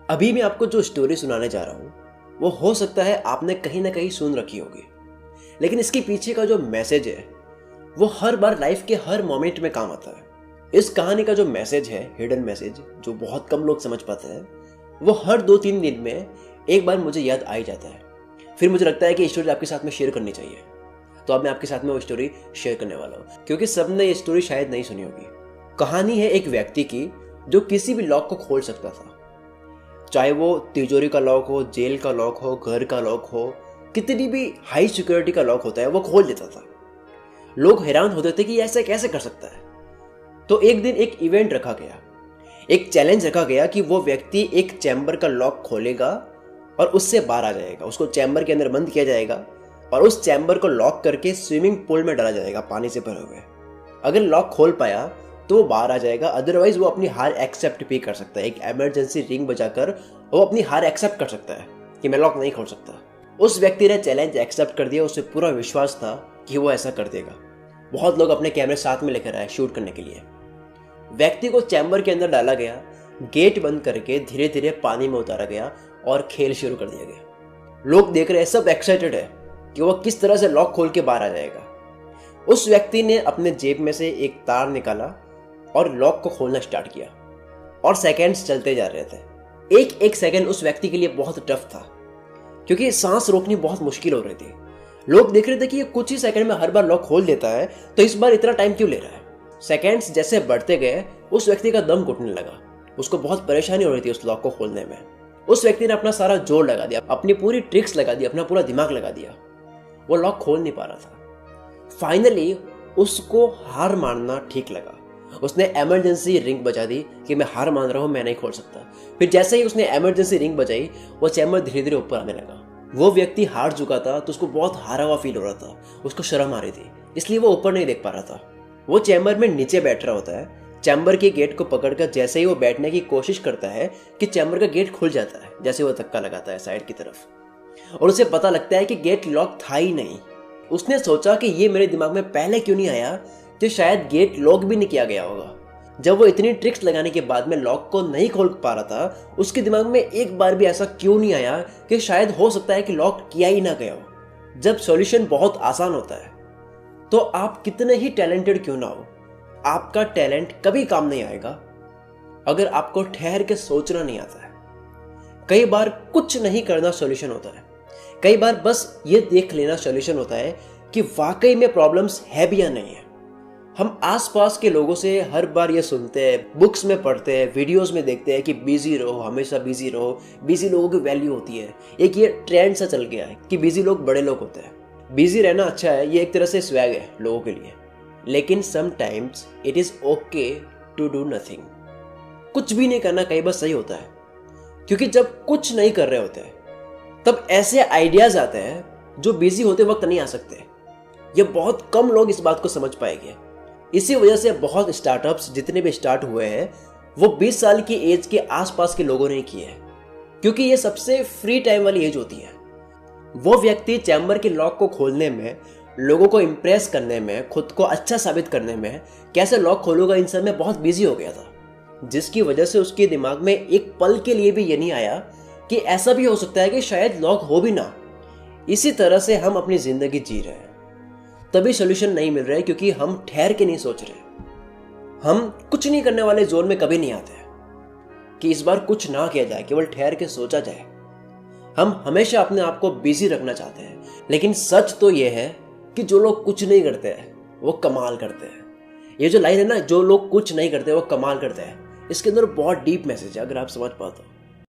अभी मैं आपको जो स्टोरी सुनाने जा रहा हूँ वो हो सकता है आपने कहीं ना कहीं सुन रखी होगी, लेकिन इसके पीछे का जो मैसेज है वो हर बार लाइफ के हर मोमेंट में काम आता है। इस कहानी का जो मैसेज है, हिडन मैसेज, जो बहुत कम लोग समझ पाते हैं, वो हर 2-3 दिन में एक बार मुझे याद आ ही जाता है। फिर मुझे लगता है कि स्टोरी आपके साथ में शेयर करनी चाहिए, तो अब मैं आपके साथ में वो स्टोरी शेयर करने वाला हूँ, क्योंकि सबने ये स्टोरी शायद नहीं सुनी होगी। कहानी है एक व्यक्ति की जो किसी भी लॉक को खोल सकता था, चाहे वो तिजोरी का लॉक हो, जेल का लॉक हो, घर का लॉक हो, कितनी भी हाई सिक्योरिटी का लॉक होता है वो खोल देता था। लोग हैरान होते थे कि ऐसा कैसे कर सकता है। तो एक दिन एक इवेंट रखा गया, एक चैलेंज रखा गया कि वो व्यक्ति एक चैम्बर का लॉक खोलेगा और उससे बाहर आ जाएगा। उसको चैम्बर के अंदर बंद किया जाएगा और उस चैम्बर को लॉक करके स्विमिंग पूल में डाला जाएगा, पानी से भरे हुए। अगर लॉक खोल पाया तो वो बाहर आ जाएगा, अदरवाइज वो अपनी हार एक्सेप्ट भी कर सकता है। एक इमरजेंसी रिंग बजाकर वो अपनी हार एक्सेप्ट कर सकता है कि मैं लॉक नहीं खोल सकता। उस व्यक्ति ने चैलेंज एक्सेप्ट कर दिया, उसे पूरा विश्वास था कि वो ऐसा कर देगा। बहुत लोग अपने कैमरे साथ में लेकर आए शूट करने के लिए। व्यक्ति को चैम्बर के अंदर डाला गया, गेट बंद करके धीरे धीरे पानी में उतारा गया और खेल शुरू कर दिया गया। लोग देख रहे हैं, सब एक्साइटेड है कि वो किस तरह से लॉक खोल के बाहर आ जाएगा। उस व्यक्ति ने अपने जेब में से एक तार निकाला और लॉक को खोलना स्टार्ट किया और सेकंड्स चलते जा रहे थे। एक एक सेकंड उस व्यक्ति के लिए बहुत टफ था, क्योंकि सांस रोकनी बहुत मुश्किल हो रही थी। लोग देख रहे थे कि ये कुछ ही सेकंड में हर बार लॉक खोल देता है, तो इस बार इतना टाइम क्यों ले रहा है। सेकंड्स जैसे बढ़ते गए उस व्यक्ति का दम घुटने लगा। उसको बहुत परेशानी हो रही थी उस लॉक को खोलने में। उस व्यक्ति ने अपना सारा जोर लगा दिया, अपनी पूरी ट्रिक्स लगा दी, अपना पूरा दिमाग लगा दिया। वो लॉक खोल नहीं पा रहा था। फाइनली उसको हार मानना ठीक लगा। उसने इमरजेंसी रिंग बजा दी कि मैं हार मान रहा हूं, मैं नहीं खोल सकता। फिर जैसे ही उसने इमरजेंसी रिंग बजाई, वो चैम्बर धीरे धीरे ऊपर आने लगा। वो व्यक्ति हार चुका था, तो उसको बहुत हारा हुआ फील हो रहा था। उसको शर्म आ रही थी, इसलिए वो ऊपर नहीं देख पा रहा था। वो चैम्बर में नीचे बैठ रहा होता है। चैम्बर के गेट को पकड़कर जैसे ही वो बैठने की कोशिश करता है कि चैम्बर का गेट खुल जाता है। जैसे वो धक्का लगाता है साइड की तरफ और उसे पता लगता है कि गेट लॉक था ही नहीं। उसने सोचा कि ये मेरे दिमाग में पहले क्यों नहीं आया, तो शायद गेट लॉक भी नहीं किया गया होगा। जब वो इतनी ट्रिक्स लगाने के बाद में लॉक को नहीं खोल पा रहा था, उसके दिमाग में एक बार भी ऐसा क्यों नहीं आया कि शायद हो सकता है कि लॉक किया ही ना गया हो। जब सॉल्यूशन बहुत आसान होता है, तो आप कितने ही टैलेंटेड क्यों ना हो, आपका टैलेंट कभी काम नहीं आएगा अगर आपको ठहर के सोचना नहीं आता है। कई बार कुछ नहीं करना सॉल्यूशन होता है। कई बार बस ये देख लेना सॉल्यूशन होता है कि वाकई में प्रॉब्लम्स है भी या नहीं है। हम आसपास के लोगों से हर बार ये सुनते हैं, बुक्स में पढ़ते हैं, वीडियोस में देखते हैं कि बिजी रहो, हमेशा बिजी रहो, बिजी लोगों की वैल्यू होती है। एक ये ट्रेंड सा चल गया है कि बिजी लोग बड़े लोग होते हैं। बिजी रहना अच्छा है, ये एक तरह से स्वैग है लोगों के लिए, लेकिन sometimes it is okay to do nothing. कुछ भी नहीं करना कई बार सही होता है, क्योंकि जब कुछ नहीं कर रहे होते तब ऐसे आइडियाज आते हैं जो बिजी होते वक्त नहीं आ सकते। ये बहुत कम लोग इस बात को समझ पाएंगे। इसी वजह से बहुत स्टार्टअप्स जितने भी स्टार्ट हुए हैं वो 20 साल की एज के आसपास के लोगों ने किए हैं, क्योंकि ये सबसे फ्री टाइम वाली एज होती है। वो व्यक्ति चैम्बर के लॉक को खोलने में, लोगों को इम्प्रेस करने में, खुद को अच्छा साबित करने में, कैसे लॉक खोलूंगा इन सब में बहुत बिजी हो गया था, जिसकी वजह से उसके दिमाग में एक पल के लिए भी ये नहीं आया कि ऐसा भी हो सकता है कि शायद लॉक हो भी ना। इसी तरह से हम अपनी जिंदगी जी रहे हैं, तभी सॉल्यूशन नहीं मिल रहा है क्योंकि हम ठहर के नहीं सोच रहे। हम कुछ नहीं करने वाले जोन में कभी नहीं आते कि इस बार कुछ ना किया जाए, केवल ठहर के सोचा जाए। हम हमेशा अपने आप को बिजी रखना चाहते हैं, लेकिन सच तो यह है कि जो लोग कुछ नहीं करते हैं वो कमाल करते हैं। ये जो लाइन है ना, जो लोग कुछ नहीं करते वो कमाल करते हैं, इसके अंदर बहुत डीप मैसेज है अगर आप समझ पाते हो।